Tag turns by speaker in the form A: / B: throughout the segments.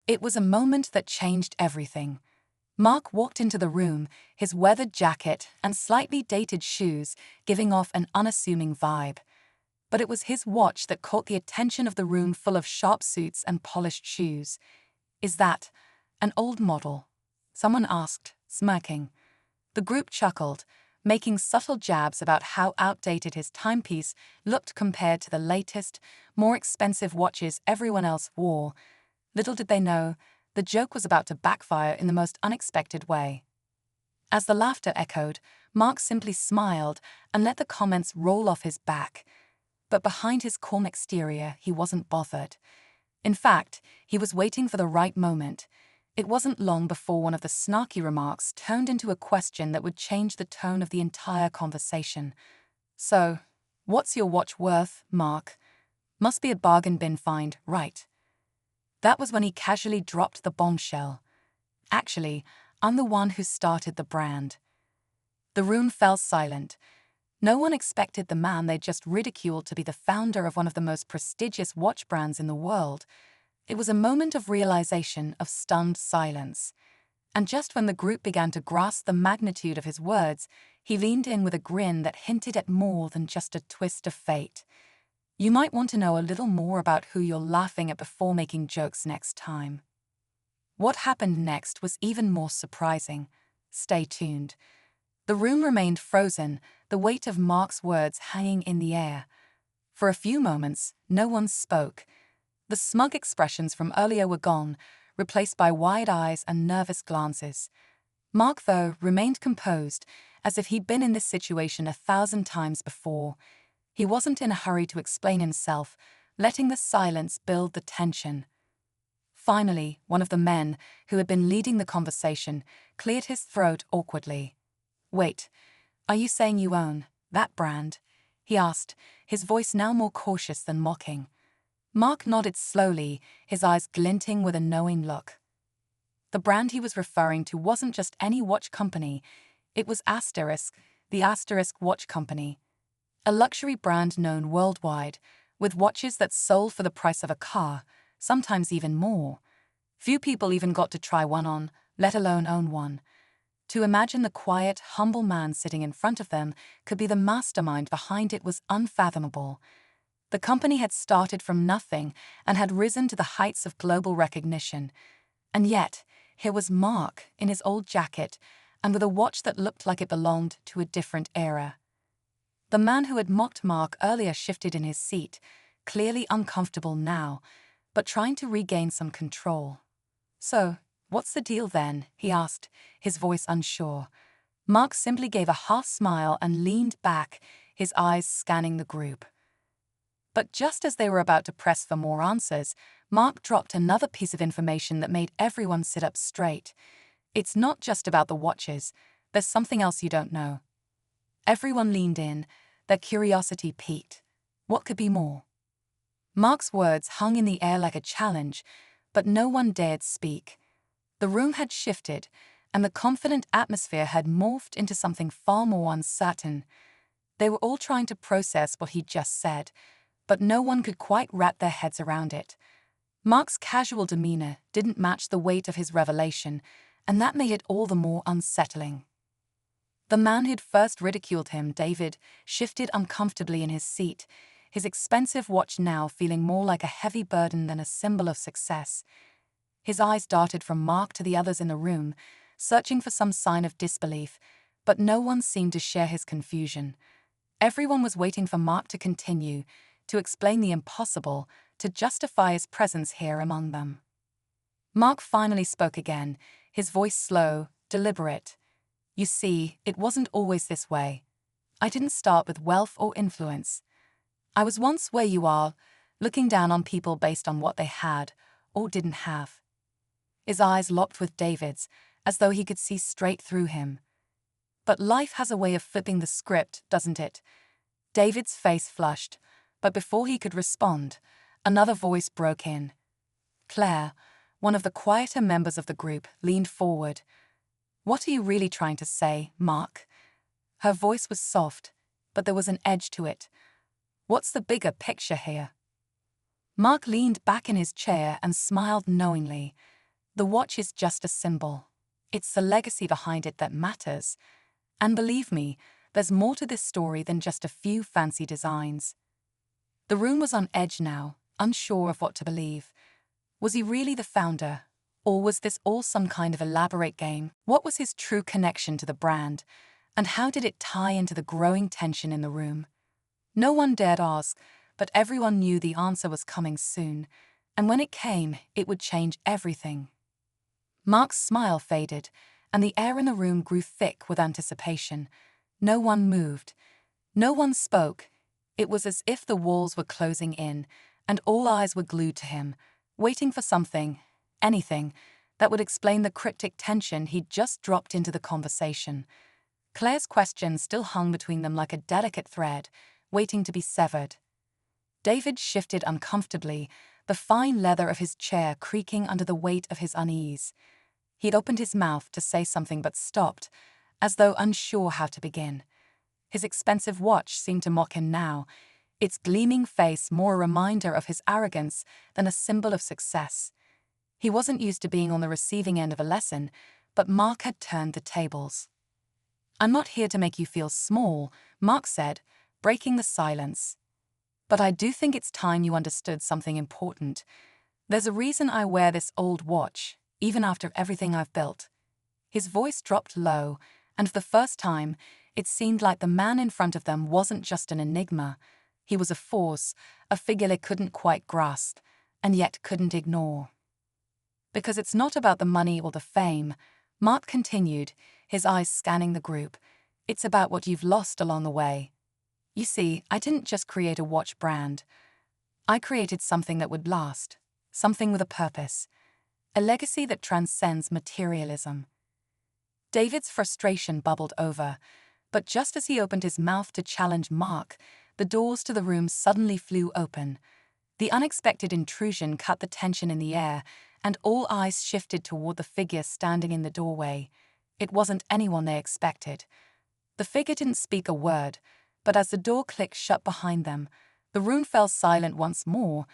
A: It was a moment that changed everything. Mark walked into the room, his weathered jacket and slightly dated shoes giving off an unassuming vibe. But it was his watch that caught the attention of the room full of sharp suits and polished shoes. "Is that an old model?" someone asked, smirking. The group chuckled, making subtle jabs about how outdated his timepiece looked compared to the latest, more expensive watches everyone else wore. Little did they know, the joke was about to backfire in the most unexpected way. As the laughter echoed, Mark simply smiled and let the comments roll off his back. But behind his calm exterior, he wasn't bothered. In fact, he was waiting for the right moment. It wasn't long before one of the snarky remarks turned into a question that would change the tone of the entire conversation. "So, what's your watch worth, Mark? Must be a bargain bin find, right?" That was when he casually dropped the bombshell. "Actually, I'm the one who started the brand." The room fell silent. No one expected the man they'd just ridiculed to be the founder of one of the most prestigious watch brands in the world. It was a moment of realization, of stunned silence. And just when the group began to grasp the magnitude of his words, he leaned in with a grin that hinted at more than just a twist of fate. "You might want to know a little more about who you're laughing at before making jokes next time." What happened next was even more surprising. Stay tuned. The room remained frozen, the weight of Mark's words hanging in the air. For a few moments, no one spoke. The smug expressions from earlier were gone, replaced by wide eyes and nervous glances. Mark, though, remained composed, as if he'd been in this situation 1,000 times before. He wasn't in a hurry to explain himself, letting the silence build the tension. Finally, one of the men, who had been leading the conversation, cleared his throat awkwardly. "Wait, are you saying you own that brand?" he asked, his voice now more cautious than mocking. Mark nodded slowly, his eyes glinting with a knowing look. The brand he was referring to wasn't just any watch company, it was the Asterisk Watch Company. A luxury brand known worldwide, with watches that sold for the price of a car, sometimes even more. Few people even got to try one on, let alone own one. To imagine the quiet, humble man sitting in front of them could be the mastermind behind it was unfathomable. The company had started from nothing and had risen to the heights of global recognition. And yet, here was Mark in his old jacket and with a watch that looked like it belonged to a different era. The man who had mocked Mark earlier shifted in his seat, clearly uncomfortable now, but trying to regain some control. "So, what's the deal then?" he asked, his voice unsure. Mark simply gave a half smile and leaned back, his eyes scanning the group. But just as they were about to press for more answers, Mark dropped another piece of information that made everyone sit up straight. "It's not just about the watches. There's something else you don't know." Everyone leaned in, their curiosity piqued. What could be more? Mark's words hung in the air like a challenge, but no one dared speak. The room had shifted, and the confident atmosphere had morphed into something far more uncertain. They were all trying to process what he'd just said, but no one could quite wrap their heads around it. Mark's casual demeanor didn't match the weight of his revelation, and that made it all the more unsettling. The man who'd first ridiculed him, David, shifted uncomfortably in his seat, his expensive watch now feeling more like a heavy burden than a symbol of success. His eyes darted from Mark to the others in the room, searching for some sign of disbelief, but no one seemed to share his confusion. Everyone was waiting for Mark to continue, to explain the impossible, to justify his presence here among them. Mark finally spoke again, his voice slow, deliberate. "You see, it wasn't always this way. I didn't start with wealth or influence. I was once where you are, looking down on people based on what they had or didn't have." His eyes locked with David's, as though he could see straight through him. "But life has a way of flipping the script, doesn't it?" David's face flushed, but before he could respond, another voice broke in. Claire, one of the quieter members of the group, leaned forward. "What are you really trying to say, Mark?" Her voice was soft, but there was an edge to it. "What's the bigger picture here?" Mark leaned back in his chair and smiled knowingly. The watch is just a symbol. It's the legacy behind it that matters. And believe me, there's more to this story than just a few fancy designs. The room was on edge now, unsure of what to believe. Was he really the founder? Or was this all some kind of elaborate game? What was his true connection to the brand? And how did it tie into the growing tension in the room? No one dared ask, but everyone knew the answer was coming soon. And when it came, it would change everything. Mark's smile faded, and the air in the room grew thick with anticipation. No one moved. No one spoke. It was as if the walls were closing in, and all eyes were glued to him, waiting for something, anything, that would explain the cryptic tension he'd just dropped into the conversation. Claire's question still hung between them like a delicate thread, waiting to be severed. David shifted uncomfortably, the fine leather of his chair creaking under the weight of his unease. He'd opened his mouth to say something but stopped, as though unsure how to begin. His expensive watch seemed to mock him now, its gleaming face more a reminder of his arrogance than a symbol of success. He wasn't used to being on the receiving end of a lesson, but Mark had turned the tables. "I'm not here to make you feel small," Mark said, breaking the silence. "But I do think it's time you understood something important. There's a reason I wear this old watch, even after everything I've built." His voice dropped low, and for the first time, it seemed like the man in front of them wasn't just an enigma. He was a force, a figure they couldn't quite grasp, and yet couldn't ignore. "Because it's not about the money or the fame," Mark continued, his eyes scanning the group. "It's about what you've lost along the way. You see, I didn't just create a watch brand. I created something that would last, something with a purpose, a legacy that transcends materialism." David's frustration bubbled over, but just as he opened his mouth to challenge Mark, the doors to the room suddenly flew open. The unexpected intrusion cut the tension in the air, and all eyes shifted toward the figure standing in the doorway. It wasn't anyone they expected. The figure didn't speak a word, but as the door clicked shut behind them, the room fell silent once more,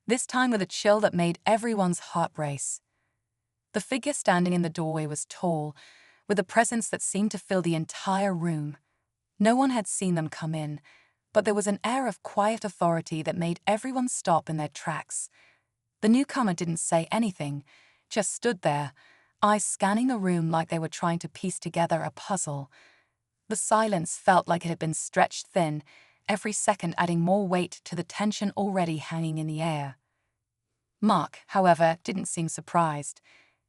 A: this time with a chill that made everyone's heart race. The figure standing in the doorway was tall, with a presence that seemed to fill the entire room. No one had seen them come in, but there was an air of quiet authority that made everyone stop in their tracks. The newcomer didn't say anything, just stood there, eyes scanning the room like they were trying to piece together a puzzle. The silence felt like it had been stretched thin, every second adding more weight to the tension already hanging in the air. Mark, however, didn't seem surprised.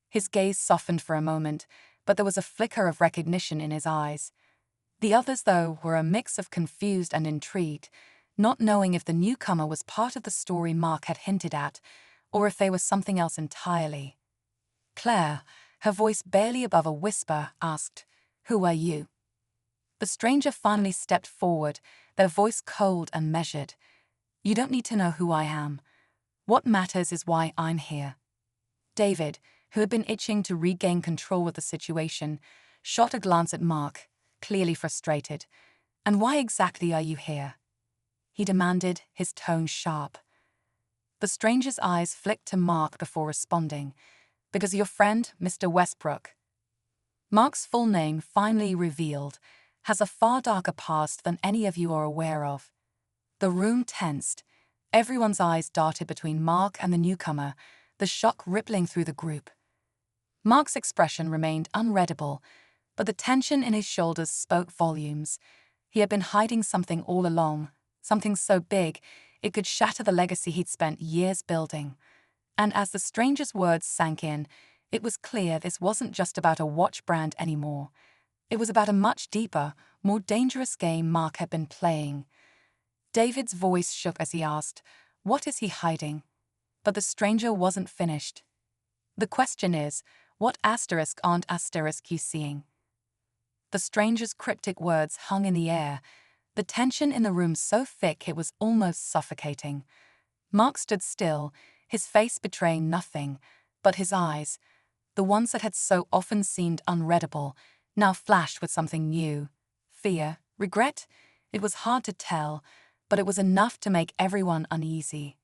A: His gaze softened for a moment, but there was a flicker of recognition in his eyes. The others, though, were a mix of confused and intrigued, not knowing if the newcomer was part of the story Mark had hinted at, or if they were something else entirely. Claire, her voice barely above a whisper, asked, "Who are you?" The stranger finally stepped forward, their voice cold and measured. "You don't need to know who I am. What matters is why I'm here." David, who had been itching to regain control of the situation, shot a glance at Mark, clearly frustrated. "And why exactly are you here?" he demanded, his tone sharp. The stranger's eyes flicked to Mark before responding. "Because your friend, Mr. Westbrook." Mark's full name, finally revealed, has a far darker past than any of you are aware of. The room tensed. Everyone's eyes darted between Mark and the newcomer, the shock rippling through the group. Mark's expression remained unreadable, but the tension in his shoulders spoke volumes. He had been hiding something all along, something so big it could shatter the legacy he'd spent years building. And as the stranger's words sank in, it was clear this wasn't just about a watch brand anymore. It was about a much deeper, more dangerous game Mark had been playing. David's voice shook as he asked, "What is he hiding?" But the stranger wasn't finished. "The question is, what asterisk aren't asterisk you seeing?" The stranger's cryptic words hung in the air, the tension in the room so thick it was almost suffocating. Mark stood still, his face betraying nothing, but his eyes, the ones that had so often seemed unreadable, now flashed with something new. Fear, regret? It was hard to tell, but it was enough to make everyone uneasy.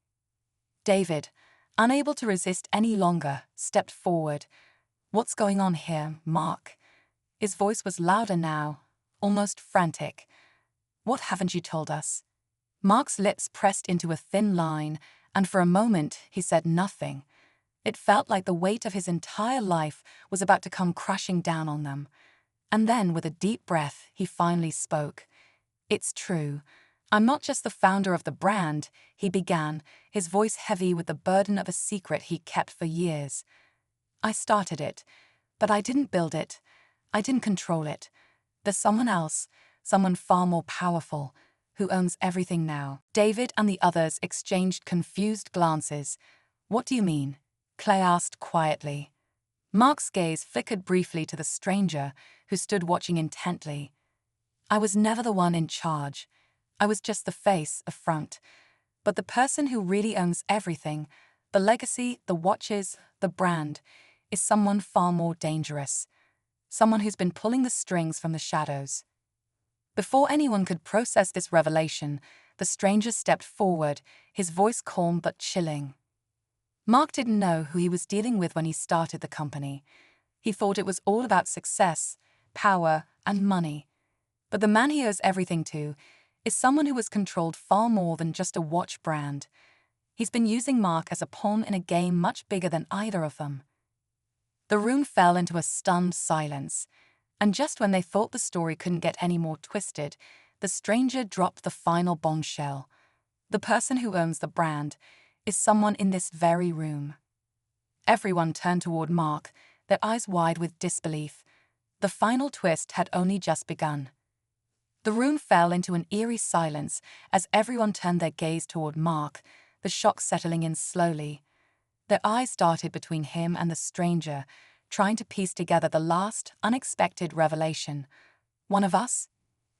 A: "David, unable to resist any longer, stepped forward. "What's going on here, Mark?" His voice was louder now, almost frantic. "What haven't you told us?" Mark's lips pressed into a thin line, and for a moment he said nothing. It felt like the weight of his entire life was about to come crashing down on them. And then, with a deep breath, he finally spoke. "It's true. I'm not just the founder of the brand," he began, his voice heavy with the burden of a secret he kept for years. "I started it, but I didn't build it. I didn't control it. There's someone else, someone far more powerful, who owns everything now." David and the others exchanged confused glances. "What do you mean?" Clay asked quietly. Mark's gaze flickered briefly to the stranger, who stood watching intently. "I was never the one in charge. I was just the face, a front. But the person who really owns everything, the legacy, the watches, the brand, is someone far more dangerous. Someone who's been pulling the strings from the shadows." Before anyone could process this revelation, the stranger stepped forward, his voice calm but chilling. Mark didn't know who he was dealing with when he started the company. He thought it was all about success, power, and money. But the man he owes everything to is someone who has controlled far more than just a watch brand. He's been using Mark as a pawn in a game much bigger than either of them. The room fell into a stunned silence, and just when they thought the story couldn't get any more twisted, the stranger dropped the final bombshell. The person who owns the brand is someone in this very room. Everyone turned toward Mark, their eyes wide with disbelief. The final twist had only just begun. The room fell into an eerie silence as everyone turned their gaze toward Mark, the shock settling in slowly. Their eyes darted between him and the stranger, trying to piece together the last, unexpected revelation. "One of us?"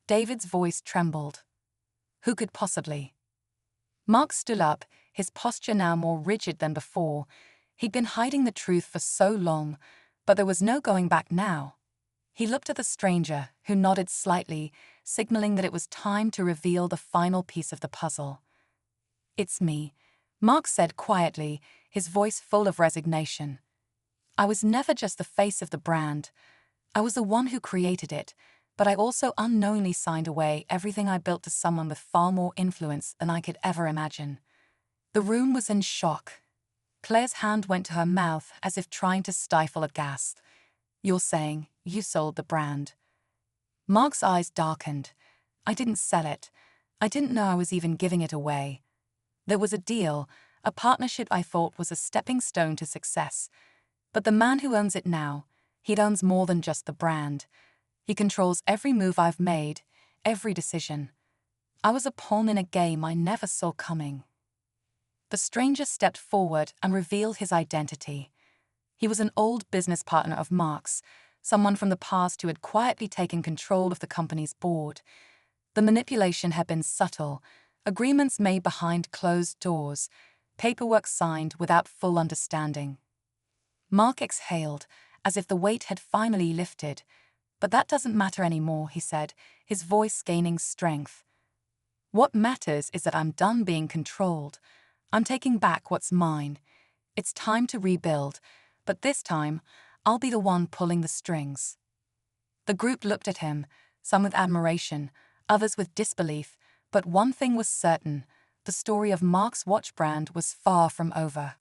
A: David's voice trembled. "Who could possibly?" Mark stood up, his posture now more rigid than before. He'd been hiding the truth for so long, but there was no going back now. He looked at the stranger, who nodded slightly, signaling that it was time to reveal the final piece of the puzzle. "It's me," Mark said quietly, his voice full of resignation. "I was never just the face of the brand. I was the one who created it, but I also unknowingly signed away everything I built to someone with far more influence than I could ever imagine." The room was in shock. Claire's hand went to her mouth as if trying to stifle a gasp. "You're saying you sold the brand?" Mark's eyes darkened. "I didn't sell it. I didn't know I was even giving it away. There was a deal, a partnership I thought was a stepping stone to success. But the man who owns it now, he owns more than just the brand. He controls every move I've made, every decision. I was a pawn in a game I never saw coming." The stranger stepped forward and revealed his identity. He was an old business partner of Mark's, someone from the past who had quietly taken control of the company's board. The manipulation had been subtle, agreements made behind closed doors, paperwork signed without full understanding. Mark exhaled, as if the weight had finally lifted. "But that doesn't matter anymore," he said, his voice gaining strength. "What matters is that I'm done being controlled. I'm taking back what's mine. It's time to rebuild, but this time, I'll be the one pulling the strings." The group looked at him, some with admiration, others with disbelief, but one thing was certain: the story of Mark's watch brand was far from over.